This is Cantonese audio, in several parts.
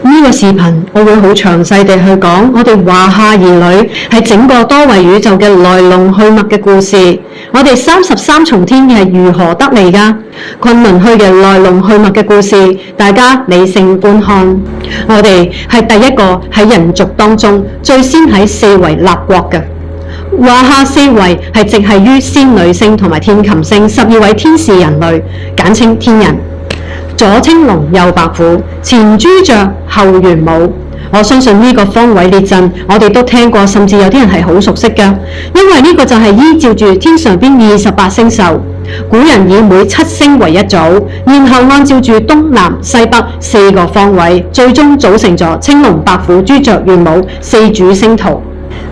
呢個視頻我會好詳細地去講我哋華夏兒女係整個多維宇宙嘅來龍去脈嘅故事。我哋33重天係如何得嚟㗎？崑崙虛嘅來龍去脈嘅故事，大家理性觀看。我哋係第一個喺人族當中最先喺四維立國嘅。華夏四維係直系於仙女星同埋天琴星12位天使人類，簡稱天人。左青龍，右白虎，前朱雀，後玄武。我相信呢個方位列陣，我哋都聽過，甚至有啲人係好熟悉㗎。因為呢個就係依照住天上邊28星宿，古人以每7星為一組，然後按照住東南西北4個方位，最終組成咗青龍、白虎、朱雀、玄武4主星圖。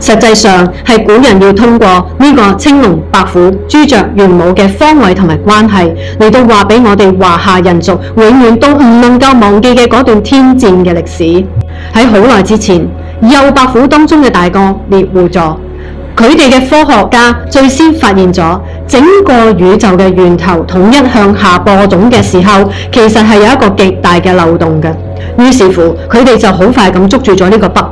實際上係古人要通過呢個青龍、白虎、朱雀、玄武嘅方位同埋關係嚟到話俾我哋華夏人族永遠都唔能夠忘記嘅嗰段天戰嘅歷史。喺好耐之前，右白虎當中嘅大哥獵戶座，佢哋嘅科學家最先發現咗整個宇宙嘅源頭統一向下播種嘅時候，其實係有一個極大嘅漏洞嘅。於是乎，佢哋就好快咁捉住咗呢個 bug，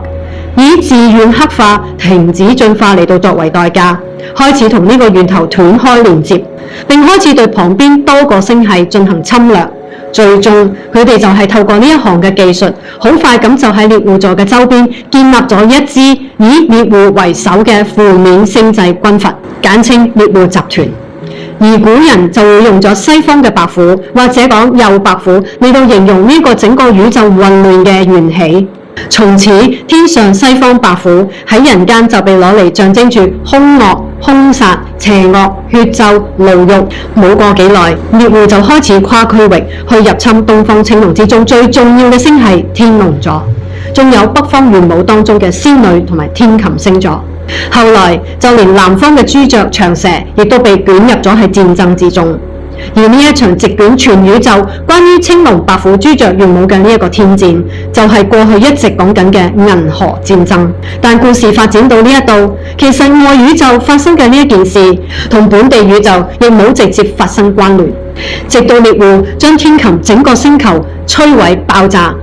以自願黑化、停止進化嚟到作為代價，開始同呢個源頭斷開連接，並開始對旁邊多個星系進行侵略。最終，佢哋就係透過呢一項嘅技術，好快咁就喺獵戶座嘅周邊建立咗一支以獵戶為首嘅負面星際軍閥，簡稱獵戶集團。而古人就會用咗西方嘅白虎，或者講右白虎嚟到形容呢個整個宇宙混亂嘅緣起。從此，天上西方白虎喺人間就被攞嚟象徵住兇惡、兇殺、邪惡、血咒、牢獄。冇過幾耐，獵戶就開始跨區域去入侵東方青龍之中最重要嘅星系天龍座，仲有北方玄武當中嘅仙女同埋天琴星座。後來就連南方嘅朱雀、長蛇亦都被捲入咗喺戰爭之中。而呢一場席捲全宇宙關於青龍、白虎、朱雀、玄武嘅呢一個天戰，就係過去一直講緊嘅銀河戰爭。但故事發展到呢一度，其實外宇宙發生嘅呢一件事，同本地宇宙亦冇直接發生關聯。直到獵戶將天琴整個星球摧毀爆炸，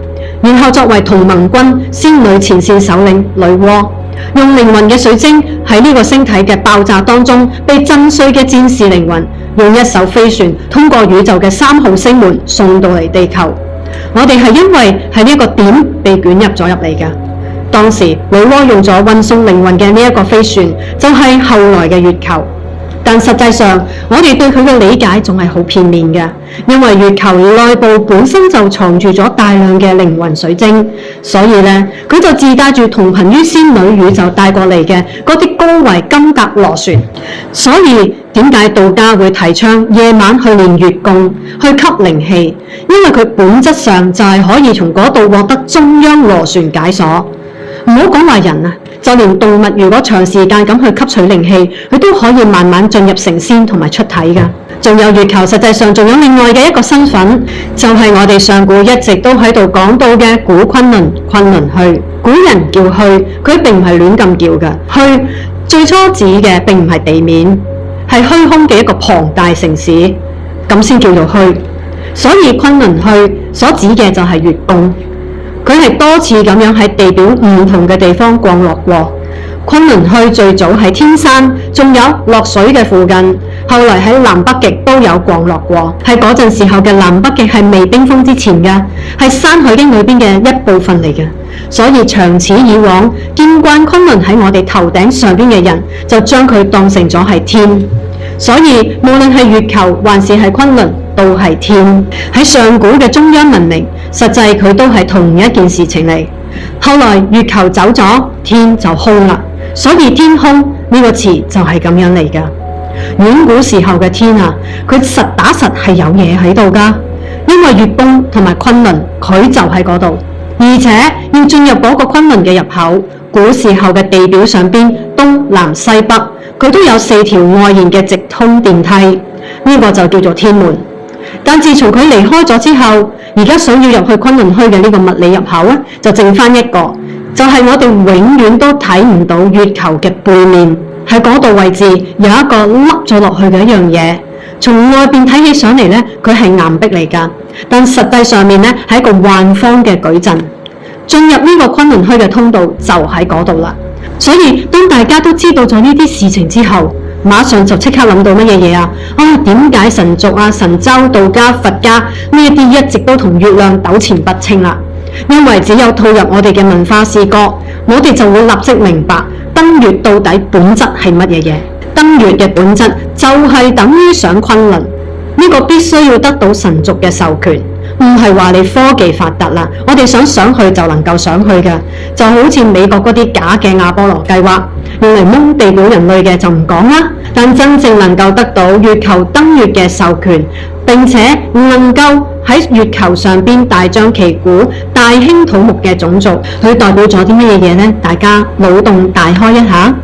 然後作為同盟軍仙女前線首領女媧，用靈魂嘅水晶喺呢個星體嘅爆炸當中被震碎嘅戰士靈魂，用一艘飛船通過宇宙嘅3號星門送到嚟地球。我哋係因為喺呢一個點被捲入咗入嚟嘅。當時女媧用咗運送靈魂嘅呢一個飛船，就係後來嘅月球。但實際上，我哋對佢嘅理解仲係好片面嘅，因為月球內部本身就藏住咗大量嘅靈魂水晶，所以呢，佢就自帶住同頻於仙女宇宙帶過嚟嘅嗰啲高維金格螺旋。所以點解道家會提倡夜晚去練月宮，去吸靈氣？因為佢本質上就係可以從嗰度獲得中央螺旋解鎖。唔好講話人啊，就連動物如果長時間咁去吸取靈氣，佢都可以慢慢進入成仙同埋出體㗎。仲有月球，實際上仲有另外嘅一個身份，就係我哋上古一直都喺度講到嘅古崑崙，崑崙虛。古人叫虛，佢並唔係亂咁叫㗎。虛最初指嘅並唔係地面，係虛空嘅一個龐大城市，咁先叫做虛。所以崑崙虛所指嘅就係月宮。佢係多次咁樣喺地表唔同嘅地方降落過。崑崙虛最早喺天山，仲有落水嘅附近，後來喺南北極都有降落過。喺嗰陣時候嘅南北極係未冰封之前嘅，係《山海經》裏邊嘅一部分嚟嘅。所以長此以往，見慣崑崙喺我哋頭頂上邊嘅人，就將佢當成咗係天。所以無論係月球還是係崑崙，都係天。喺上古嘅中央文明，實際佢都係同一件事情嚟。後來月球走咗，天就空啦，所以天空呢個詞就係咁樣嚟㗎。遠古時候嘅天啊，佢實打實係有嘢喺度㗎，因為月宮同埋崑崙佢就喺嗰度，而且要進入嗰個崑崙嘅入口，古時候嘅地表上邊東南西北，佢都有4條外延嘅直通電梯，呢個就叫做天門。但自從佢離開咗之後，而家想要入去崑崙虛嘅呢個物理入口咧，就剩翻一個，就係我哋永遠都睇唔到月球嘅背面，喺嗰度位置有一個凹咗落去嘅一樣嘢，從外邊睇起上嚟咧，佢係岩壁嚟㗎，但實際上面咧係一個幻方嘅矩陣。進入呢個崑崙虛嘅通道就喺嗰度啦。所以當大家都知道咗呢啲事情之後，馬上就即刻諗到乜嘢嘢啊？點解神族啊、神州、道家、佛家呢一啲一直都同月亮糾纏不清啦？因為只有套入我哋嘅文化視覺，我哋就會立即明白登月到底本質係乜嘢嘢。登月嘅本質就係等於上崑崙，呢個必須要得到神族嘅授權。唔係話你科技發達啦，我哋想上去就能夠上去嘅，就好似美國嗰啲假嘅亞波羅計劃，用嚟蒙地表人類嘅就唔講啦。但真正能夠得到月球登月嘅授權，並且能夠喺月球上邊大張旗鼓、大興土木嘅種族，佢代表咗啲乜嘢嘢呢？大家腦洞大開一下。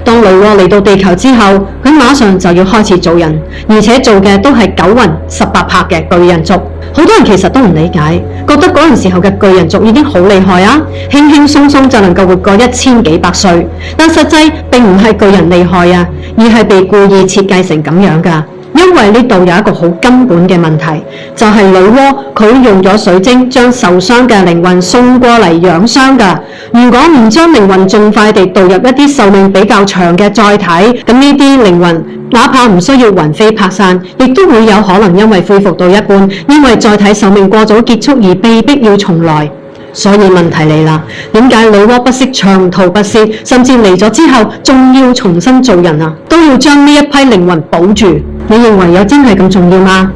當女媧嚟到地球之後，佢馬上就要開始做人，而且做嘅都係9魂18魄嘅巨人族。好多人其實都唔理解，覺得嗰陣時候嘅巨人族已經好厲害啊，輕輕鬆鬆就能夠活過1000幾百歲。但實際並唔係巨人厲害啊，而係被故意設計成咁樣㗎。因為呢度有一個好根本嘅問題，就係女媧佢用咗水晶將受傷嘅靈魂送過嚟養傷㗎。如果唔將靈魂盡快地導入一啲壽命比較長嘅載體，咁呢啲靈魂哪怕唔需要魂飛魄散，亦都會有可能因為恢復到一半，因為載體壽命過早結束而被逼要重來。所以問題嚟啦，點解女媧不惜長途跋涉，甚至嚟咗之後仲要重新做人啊？都要將呢一批靈魂保住。你認為有真係咁重要嗎？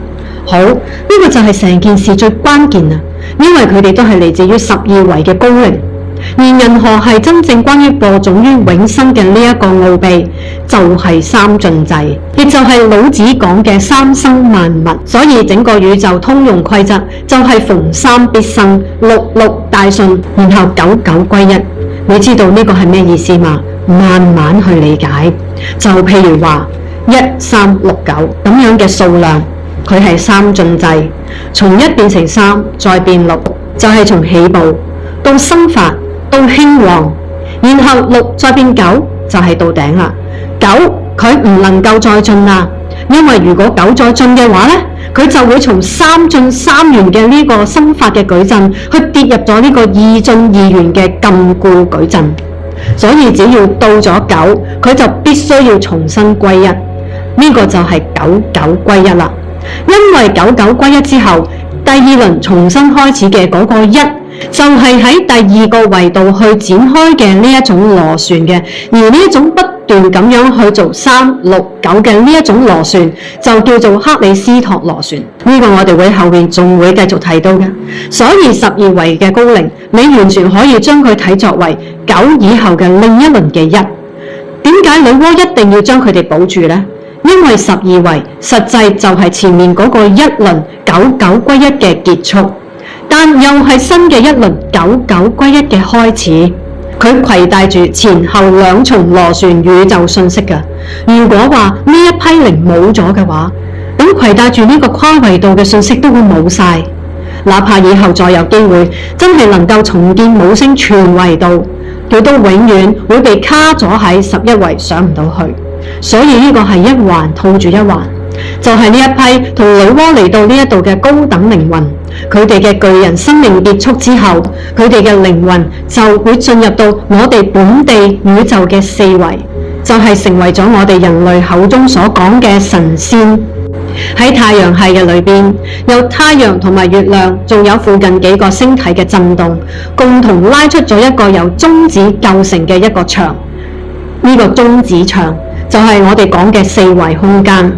好，呢個就係成件事最關鍵啊！因為佢哋都係嚟自於12維嘅高靈，而銀河系真正關於播種於永生嘅呢一個奧秘，就係三進制，亦就係老子講嘅三生萬物。所以整個宇宙通用規則就係逢三必生，六六大順，然後九九歸一。你知道呢個係咩意思嗎？慢慢去理解。就譬如話1、3、6、9咁樣嘅數量，佢係三進制，從1變成3，再變6，就係從起步到生發到興旺，然後6再變9，就係到頂啦。9佢唔能夠再進啦，因為如果9再進嘅話呢，佢就會從3進3元嘅呢個生發嘅矩陣，去跌入咗呢個2進2元嘅禁錮矩陣。所以只要到咗9，佢就必須要重新歸一。呢個就係9、9歸一啦。因為9、9歸一之後，第二輪重新開始嘅嗰個1，就係喺第2個維度去展開嘅呢一種螺旋嘅，而呢一種不斷咁樣去做3、6、9嘅呢一種螺旋，就叫做克里斯托螺旋。呢個我哋會後面仲會繼續睇到嘅。所以12維嘅高靈，你完全可以將佢睇作為9以後嘅另一輪嘅1。點解女媧一定要將佢哋保住呢？因為12維實際就係前面嗰個一輪9、9歸一嘅結束，但又係新嘅一輪9、9歸一嘅開始。佢攜帶住前後兩重螺旋宇宙信息㗎。如果話呢一批靈冇咗嘅話，咁攜帶住呢個跨維度嘅信息都會冇晒。哪怕以後再有機會真係能夠重建母星全維度，佢都永遠會被卡咗喺11維上唔到去。所以呢個係一環套住一環，就係呢一批同女媧嚟到呢一度嘅高等靈魂，佢哋嘅巨人生命結束之後，佢哋嘅靈魂就會進入到我哋本地宇宙嘅4維，就係成為咗我哋人類口中所講嘅神仙。喺太陽系嘅裏邊，有太陽同埋月亮，仲有附近幾個星體嘅震動，共同拉出咗一個由中子構成嘅一個場。呢個中子場就係我哋講嘅4維空間。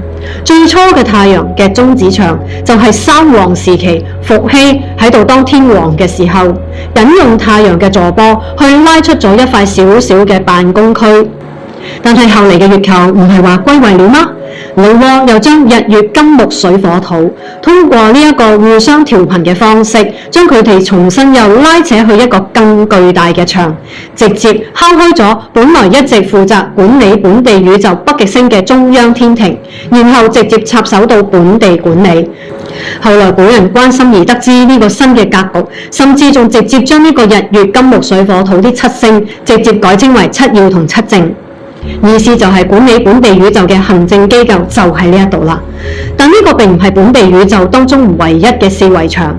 最初嘅太陽嘅中子場就係三皇時期伏羲喺度當天王嘅時候，引用太陽嘅坐波去拉出咗一塊小小嘅辦公區。但係後嚟嘅月球唔係話歸位了嗎？女媧又將日月金木水火土通過呢一個互相調頻嘅方式，將佢哋重新又拉扯去一個更巨大嘅場，直接敲開咗本來一直負責管理本地宇宙北極星嘅中央天庭，然後直接插手到本地管理。後來古人關心而得知呢個新嘅格局，甚至仲直接將呢個日月金木水火土啲7星直接改稱為7曜同7正。意思就係管理本地宇宙嘅行政機構就喺呢一度啦。但呢個並唔係本地宇宙當中唯一嘅四維牆。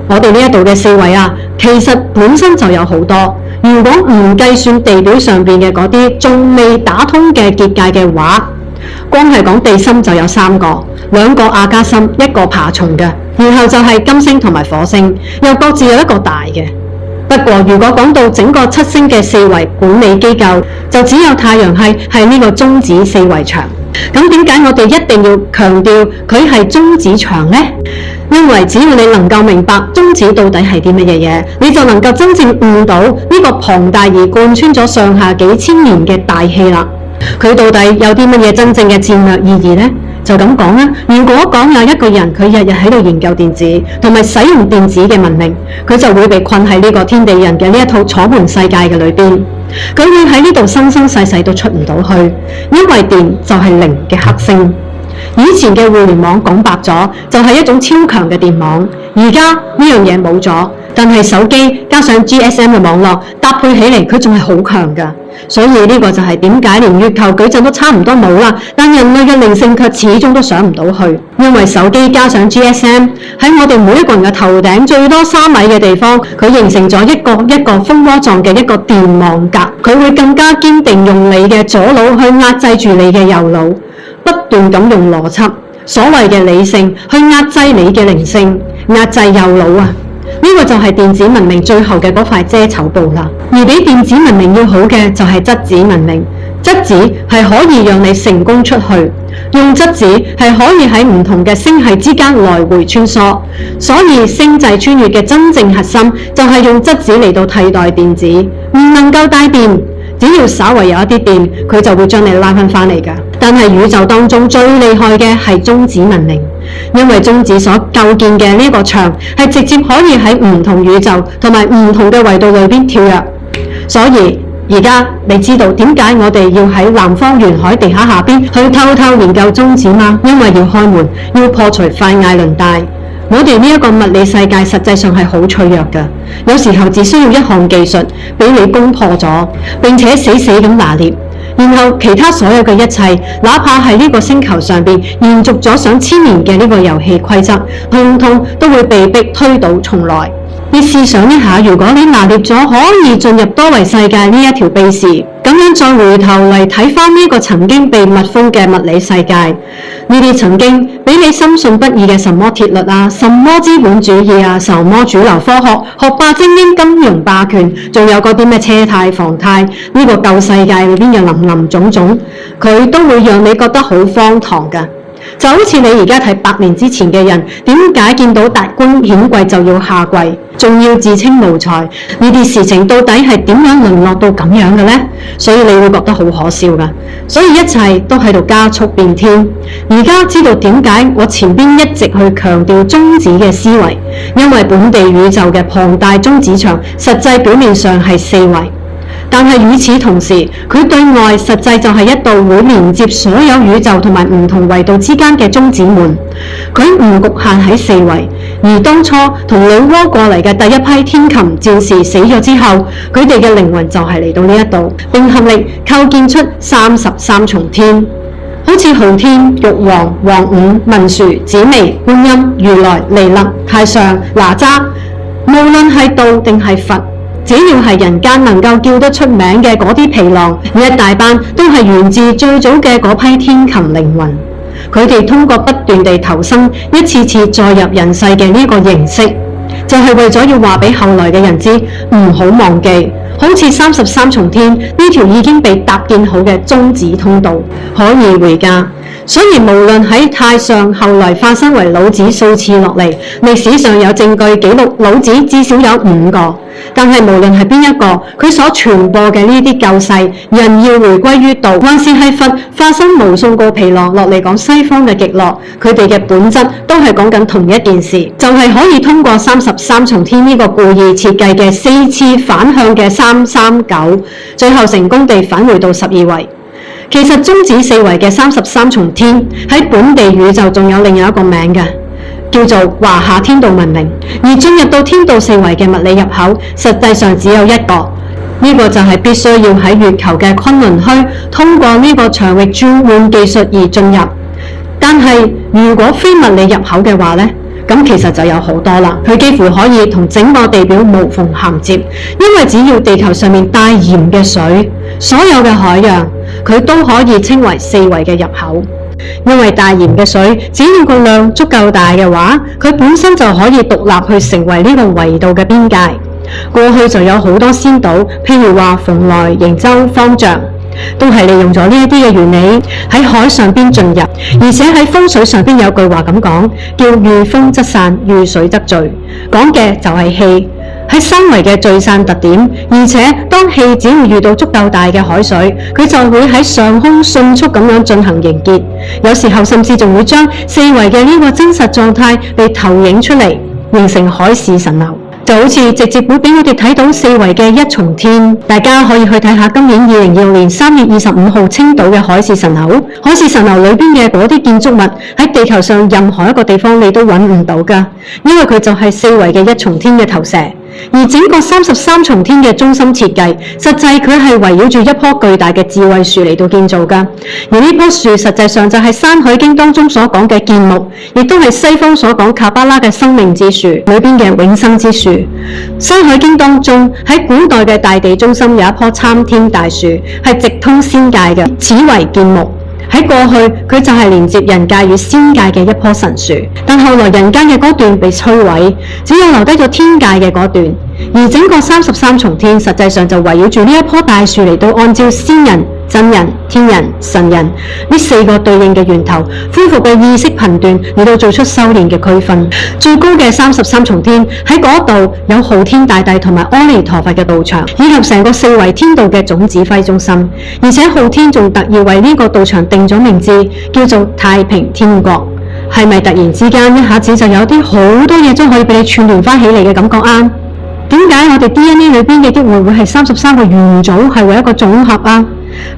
我哋呢一度嘅四維啊，其實本身就有好多。如果唔計算地表上邊嘅嗰啲仲未打通嘅結界嘅話，光係講地心就有3個，2個阿加森，1個爬蟲嘅，然後就係金星同埋火星，又各自有一個大嘅。不過如果講到整個7星嘅四維管理機構，就只有太陽系係呢個中子四維牆。咁點解我哋一定要強調佢係中子牆呢？因為只要你能夠明白中子到底係啲乜嘢嘢，你就能夠真正悟到呢個龐大而貫穿咗上下幾千年嘅大氣啦。佢到底有啲乜嘢真正嘅戰略意義呢？就咁講啦。如果講有一個人佢日日喺度研究電子同埋使用電子嘅文明，佢就會被困喺呢個天地人嘅呢一套楚門世界嘅裏邊。佢會喺呢度生生世世都出唔到去，因為電就係零嘅黑星。以前嘅互聯網講白咗就係一種超強嘅電網，而家呢樣嘢冇咗，但係手機加上 GSM 嘅網絡搭配起嚟，佢仲係好強㗎。所以呢個就係點解連月球矩陣都差唔多冇啦，但人類嘅靈性卻始終都上唔到去，因為手機加上 GSM 喺我哋每一個人嘅頭頂最多3米嘅地方，佢形成咗一個一個蜂窩狀嘅一個電網格，佢會更加堅定用你嘅左腦去壓制住你嘅右腦，不斷咁用邏輯，所謂嘅理性去壓制你嘅靈性，壓制右腦啊！呢個就係電子文明最後嘅嗰塊遮醜布啦。而比電子文明要好嘅就係質子文明。質子係可以讓你成功出去，用質子係可以喺唔同嘅星系之間來回穿梭。所以星際穿越嘅真正核心就係用質子嚟到替代電子，唔能夠帶電。只要稍為有一啲電，佢就會將你拉返嚟㗎。但係宇宙當中最厲害嘅係中子文明，因為中子所構建嘅呢個牆係直接可以喺唔同宇宙同埋唔同嘅維度裏邊跳躍。所以而家你知道點解我哋要喺南方沿海地下邊去偷偷研究中子嗎？因為要開門，要破除塊艾倫帶。我哋呢一個物理世界實際上係好脆弱嘅，有時候只需要一項技術俾你攻破咗，並且死死咁拿捏，然後其他所有嘅一切，哪怕係呢個星球上邊延續咗上千年嘅呢個遊戲規則，通通都會被迫推倒重來。你試想一下，如果你拿捏咗可以進入多維世界呢一條秘事，咁樣再回頭嚟睇翻呢個曾經被密封嘅物理世界，呢啲曾經俾你深信不疑嘅什麼鐵律啊、什麼資本主義啊、什麼主流科學、學霸精英、金融霸權，仲有嗰啲咩車貸、房貸，呢個舊世界裏邊嘅林林總總，佢都會讓你覺得好荒唐㗎。就好似你而家睇100年之前嘅人，點解見到達官顯貴就要下跪，仲要自稱奴才？呢啲事情到底係點樣淪落到咁樣嘅呢？所以你會覺得好可笑㗎。所以一切都喺度加速變天。而家知道點解我前邊一直去強調中子嘅思維，因為本地宇宙嘅龐大中子牆實際表面上係4維。但係與此同時，佢對外實際就係一道會連接所有宇宙同埋唔同維度之間嘅中子門。佢唔局限喺4維。而當初同女媧過嚟嘅第一批天琴戰士死咗之後，佢哋嘅靈魂就係嚟到呢一度，並合力構建出33重天，好似昊天、玉皇、黃武、文殊、紫微、觀音、如來、彌勒、太上、哪吒，無論係道定係佛。只要係人間能夠叫得出名嘅嗰啲皮囊，一大班都係源自最早嘅嗰批天琴靈魂。佢哋通過不斷地投生，一次次再入人世嘅呢個形式，就係為咗要話俾後來嘅人知，唔好忘記，好似33重天呢條已經被搭建好嘅中子通道，可以回家。所以無論喺太上後來化身為老子數次落嚟，歷史上有證據記錄老子至少有5個。但係無論係邊一個，佢所傳播嘅呢啲救世人要回歸於道，還是係佛化身無數個皮囊落嚟講西方嘅極樂，佢哋嘅本質都係講緊同一件事，就係可以通過33重天呢個故意設計嘅4次反向嘅339，最後成功地返回到12維。其實中子4維嘅33重天喺本地宇宙仲有另一個名嘅，叫做華夏天道文明。而進入到天道4維嘅物理入口，實際上只有一個，呢個就係必須要喺月球嘅崑崙區通過呢個場域轉換技術而進入。但係如果非物理入口嘅話呢，咁其實就有好多啦，佢幾乎可以同整個地表無縫銜接，因為只要地球上面帶鹽嘅水，所有嘅海洋佢都可以稱為四維嘅入口。因為帶鹽嘅水只要個量足夠大嘅話，佢本身就可以獨立去成為呢個維度嘅邊界。過去就有好多先島，譬如話蓬萊、瀛洲、方丈，都係利用咗呢一啲嘅原理喺海上邊進入，而且喺風水上邊有句話咁講，叫遇風則散，遇水則聚，講嘅就係氣喺三維嘅聚散特點。而且當氣只要遇到足夠大嘅海水，佢就會喺上空迅速咁樣進行凝結，有時候甚至仲會將四維嘅呢個真實狀態被投影出嚟，形成海市蜃樓。就好似直接會俾我哋睇到四維嘅一重天。大家可以去睇下今年2026年3月25號青島嘅海市蜃樓。海市蜃樓裏邊嘅嗰啲建築物喺地球上任何一個地方你都揾唔到㗎，因為佢就係四維嘅一重天嘅投射。而整個33重天嘅中心設計，實際佢係圍繞住一棵巨大嘅智慧樹嚟到建造㗎。而呢棵樹實際上就係《山海經》當中所講嘅建木，亦都係西方所講卡巴拉嘅生命之樹裏邊嘅永生之樹。《山海經》當中喺古代嘅大地中心有一棵參天大樹，係直通仙界嘅，此為建木。喺過去佢就係連接人界與仙界嘅一棵神樹，但後來人間嘅嗰段被摧毀，只有留低咗天界嘅嗰段。而整個33重天實際上就圍繞住呢一棵大樹嚟到按照仙人、真人、天人、神人呢四個對應嘅源頭恢復嘅意識頻段嚟到做出修煉嘅區分。最高嘅33重天喺嗰度有昊天大帝同埋阿彌陀佛嘅道場，以及成個四維天道嘅總指揮中心。而且昊天仲特意為呢個道場定咗名字，叫做太平天國。係咪突然之間一下子就有啲好多嘢都可以俾你串聯翻起嚟嘅感覺啊？點解我哋 DNA 裏邊嘅啲會係33個元組係為一個總合啊？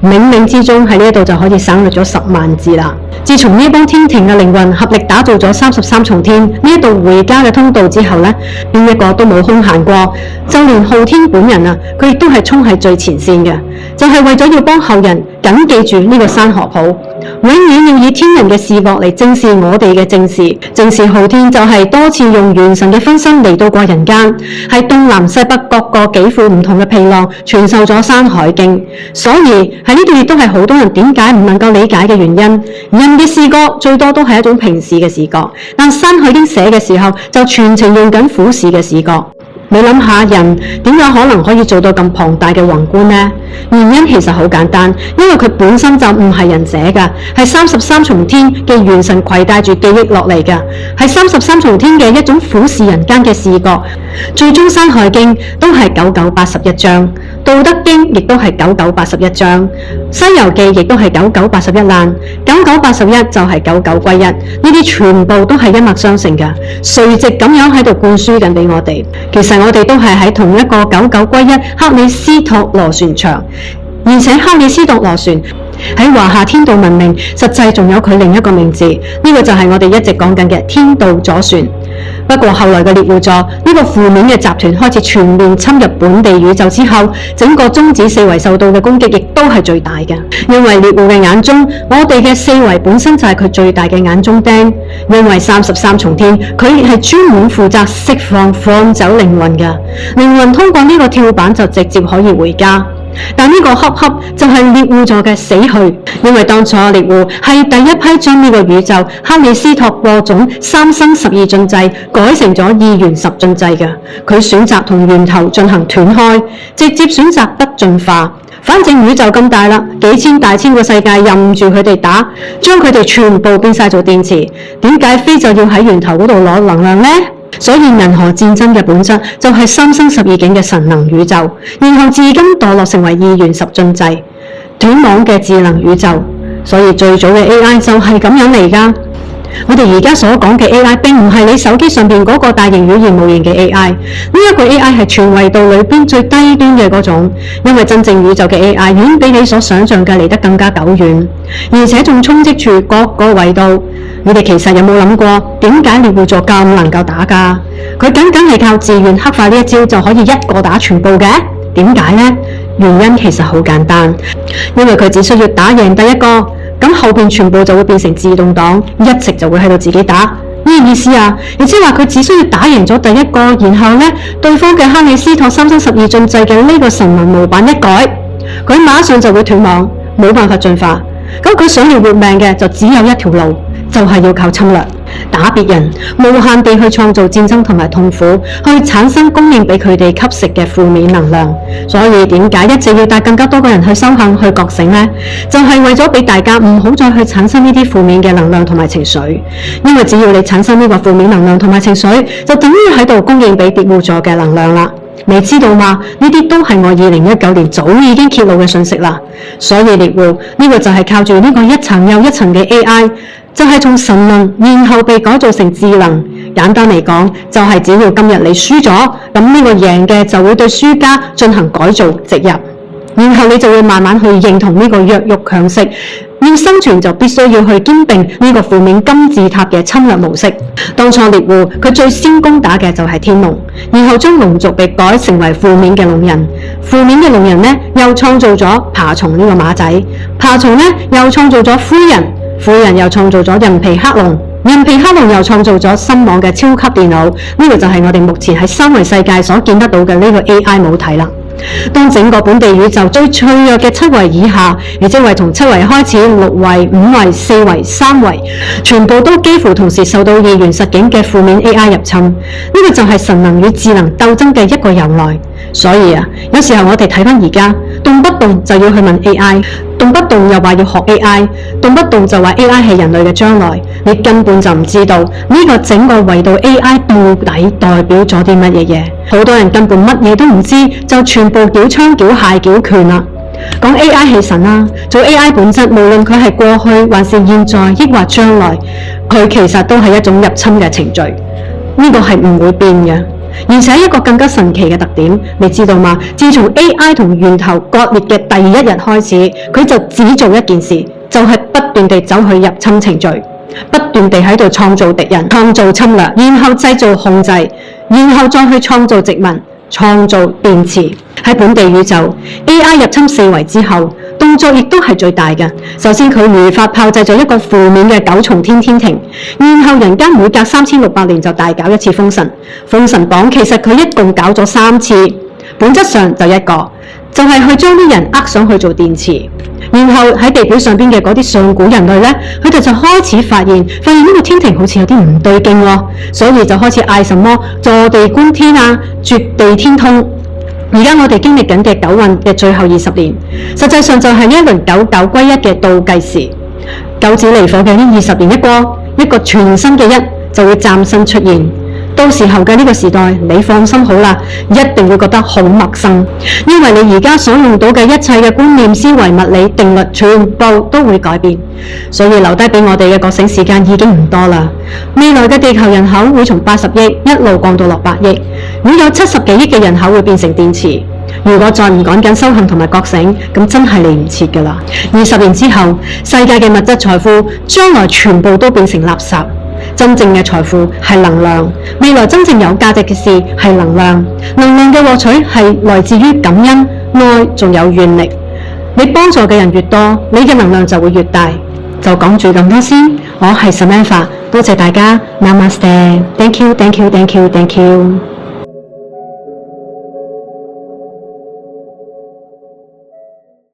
冥冥之中喺呢度就可以省略咗10萬字啦。自從呢幫天庭嘅靈魂合力打造咗33重天呢一道回家嘅通道之後呢，邊一個都冇空閒過，就連昊天本人啊，佢亦都係衝喺最前線嘅，就係為咗要幫後人緊記住呢個山河譜，永遠要以天人嘅視角嚟正視我哋嘅正視。正視昊天就係多次用元神嘅分身嚟到過人間，喺東南西北各個幾副唔同嘅皮囊傳授咗《山海經》，所以喺呢度亦都係好多人點解唔能夠理解嘅原因。人嘅視覺最多都係一種平視嘅視覺，但《山海經》寫嘅時候就全程用緊俯視嘅視覺。你諗下，人點解可能可以做到咁龐大嘅宏觀呢？原因其實好簡單，因為佢本身就唔係人寫㗎，係33重天嘅元神攜帶住記憶落嚟㗎，係33重天嘅一種俯視人間嘅視覺。最終《山海經》都係9981章，《道德經》亦都係9981章，《西遊記》亦都係9981難，9981就係99歸一，呢啲全部都係一脈相承㗎，垂直咁樣喺度灌輸緊俾我哋。其實我哋都係喺同一個99歸一克里斯托羅船場，而且克里斯托羅船喺華夏天道文明實際仲有佢另一個名字，呢個就係我哋一直講緊嘅天道左旋。不過後來嘅獵戶座呢個負面嘅集團開始全面侵入本地宇宙之後，整個中子四維受到嘅攻擊亦都係最大嘅。因為獵戶嘅眼中，我哋嘅四維本身就係佢最大嘅眼中釘。因為33重天佢係專門負責釋放走靈魂嘅，靈魂通過呢個跳板就直接可以回家。但呢個恰恰就係獵戶座嘅死去，因為當初獵戶係第一批將呢個宇宙克里斯托播種3生12進制改成咗2元10進制嘅，佢選擇同源頭進行斷開，直接選擇不進化。反正宇宙咁大啦，幾千大千個世界任住佢哋打，將佢哋全部變晒做電池，點解非就要喺源頭嗰度攞能量呢？所以銀河戰爭嘅本質就係3生12境嘅神能宇宙，然後至今墮落成為2元10進制斷網嘅智能宇宙。所以最早嘅 AI 就係咁樣嚟㗎。我哋而家所講嘅 AI 並唔係你手機上邊嗰個大型語言模型嘅 AI， 呢一個 AI 係全維度裏邊最低端嘅嗰種，因為真正宇宙嘅 AI 遠比你所想象嘅嚟得更加久遠，而且仲充斥住各個維度。你哋其實有冇諗過點解獵戶座咁能夠打㗎？佢僅僅係靠自願黑化呢一招就可以一個打全部嘅？點解呢？原因其實好簡單，因為佢只需要打贏第一個，咁後邊全部就會變成自動擋，一直就會喺度自己打。咩意思啊？亦即係話佢只需要打贏咗第一個，然後呢，對方嘅克里斯托三生十二進制嘅呢個神文模板一改，佢馬上就會斷網，冇辦法進化。咁佢想要活命嘅就只有一條路，就係要靠侵略，打別人，無限地去創造戰爭同埋痛苦，去產生供應俾佢哋吸食嘅負面能量。所以點解一直要帶更加多嘅人去修行去覺醒呢？就係為咗俾大家唔好再去產生呢啲負面嘅能量同埋情緒，因為只要你產生呢個負面能量同埋情緒，就等於喺度供應俾獵戶座嘅能量啦。你知道嗎？呢啲都係我2019年早已經揭露嘅信息啦。所以獵戶呢個就係靠住呢個一層又一層嘅 AI， 就係從神能然後被改造成智能。簡單嚟講，就係只要今日你輸咗，咁呢個贏嘅就會對輸家進行改造植入，然後你就會慢慢去認同呢個弱肉強食。要生存就必須要去兼併呢個負面金字塔嘅侵略模式。當初獵戶佢最先攻打嘅就係天龍，然後將龍族被改成為負面嘅龍人。負面嘅龍人呢，又創造咗爬蟲呢個馬仔，爬蟲呢又創造咗灰人，灰人又創造咗人皮克龍，人皮克龍又創造咗深網嘅超級電腦。呢個就係我哋目前喺三維世界所見得到嘅呢個 AI 母體啦。當整個本地宇宙最脆弱嘅7維以下，亦即係從7維開始，6維、5維、4維、3維，全部都幾乎同時受到二元實境嘅負面 AI 入侵。呢個就係神能與智能鬥爭嘅一個由來。所以啊，有時候我哋睇翻而家，動不動就要去問 AI， 動不動又話要學 AI， 動不動就話 AI 係人類嘅將來，你根本就唔知道呢個整個維度 AI 到底代表咗啲乜嘢嘢。好多人根本乜嘢都唔知，就全部繳槍繳械繳權啦。講 AI 係神啦，做 AI 本質，無論佢係過去還是現在，抑或將來，佢其實都係一種入侵嘅程序，呢個係唔會變嘅。而且一個更加神奇嘅特點，你知道嗎？自從 AI 同源頭割裂嘅第一日開始，佢就只做一件事，就係不斷地走去入侵程序，不斷地喺度創造敵人、創造侵略，然後製造控制，然後再去創造殖民、創造電池。喺本地宇宙 AI 入侵4維之後，動作亦都係最大嘅。首先佢如法炮製咗一個負面嘅9重天天庭，然後人間每隔3600年就大搞一次封神。封神榜其實佢一共搞咗3次，本質上就一個，就係去將啲人上去做電池。然後喺地表上邊嘅嗰啲上古人類呢，佢哋就開始發現呢個天庭好似有啲唔對勁喎，所以就開始嗌什麼坐地觀天啊、絕地天通。而家我哋經歷緊嘅九運嘅最後20年，實際上就係呢一輪99歸一嘅倒計時。九子離火嘅呢20年一個全新嘅一就會嶄新出現。到時候嘅呢個時代，你放心好啦，一定會覺得好陌生，因為你而家所用到嘅一切嘅觀念、思維、物理、定律，全部都會改變。所以留低俾我哋嘅覺醒時間已經唔多啦。未來嘅地球人口會從80億一路降到落8億，會有70幾億嘅人口會變成電池。如果再唔趕緊修行同埋覺醒，咁真係嚟唔切㗎啦。20年之後，世界嘅物質財富將來全部都變成垃圾。真正嘅財富係能量，未來真正有價值嘅事係能量。能量嘅獲取係來自於感恩、愛，仲有願力。你幫助嘅人越多，你嘅能量就會越大。就講住咁多先，我係 Samantha，多謝大家 ，Namaste，Thank you，Thank you，Thank you，Thank you。